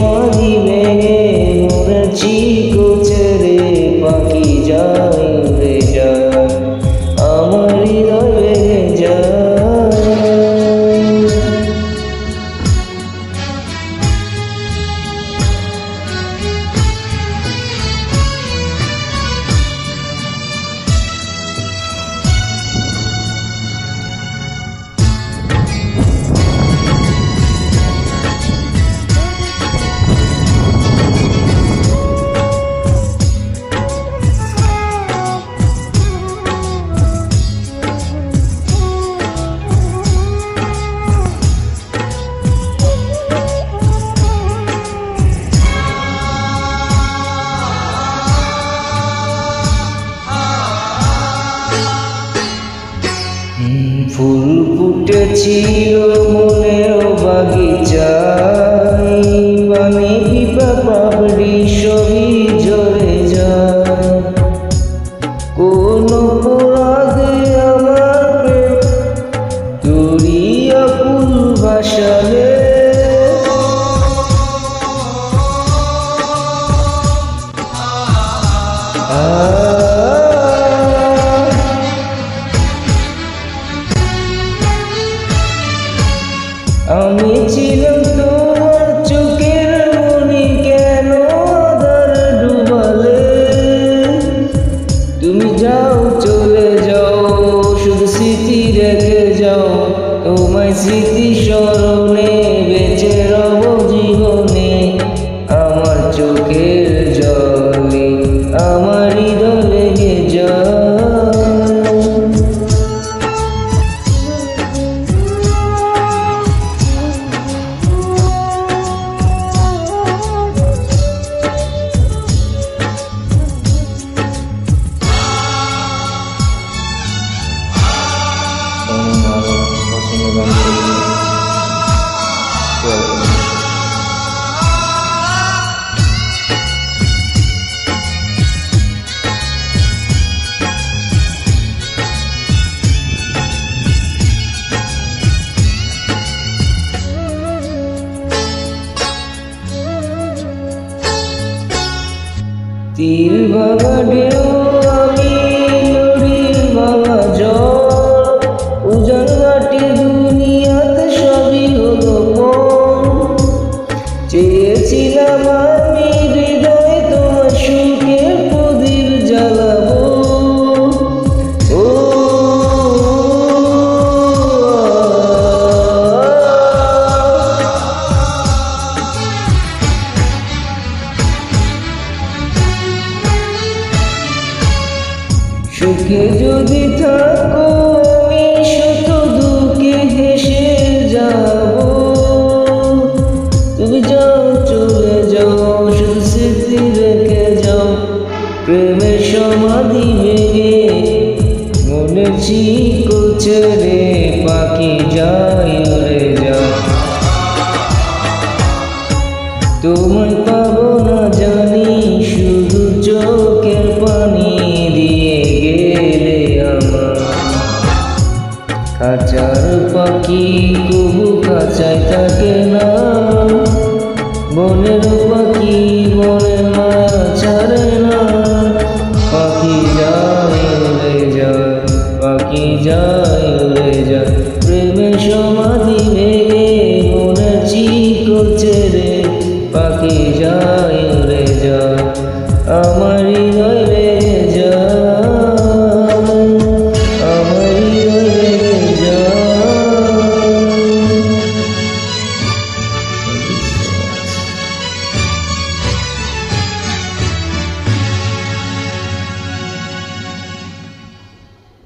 সমাধি ভেঙে মনের চিকো ছেড়ে পাখি যায় উড়ে যায়, আমার হৃদয় ভেঙে যায়। ফুল ফুটেছিল মনের বাগিচায়, পানি পিপা পাপড়ি সবই ঝরে যায়। কোন অপরাধে আমার প্রেম দরিয়া ফুল ভাসালে, আমি ছিলাম তোমার চোখের মনি, কেন আধার ডুবালে? তুমি যাও চলে যাও, শুধু স্মৃতি রেখে যাও, তোমায় স্মৃতি স্মরণে বেঁচে রব জীবনে। আমার চোখের জলে আমার হৃদয় লেগে যায়। তীর ভাঙা ঢেউ আমি, নদীর ভাঙা জল, উজান মাটি দুনিয়াতে সবই হলো মন। চেয়েছিলাম আমি হৃদয় তোমার সুখের প্রদীপ জ্বালাবো, ও সুখে যদি থাকো আমি শত দুঃখে হেসে যাব। তুমি যাও চলে যাও, শুধু স্মৃতি রেখে যাও, প্রেমের সমাধি ভেঙে মনের চিকো ছেড়ে পাখি যায় উড়ে যায়। তোমায় পাবো না জানি, শুধু চোখের পানি দিয়ে গেলে আমার। খাঁচার পাখি কবু খাঁচায় থাকে না, বনের পাখি বনের মায়া ছাড়ে না। পাখি যায় উড়ে যায়, পাখি যায় উড়ে যায়, প্রেমের সমাধি ভেঙে মনের চিকো ছেড়ে পাখি যায় উড়ে যায়, আমার হৃদয়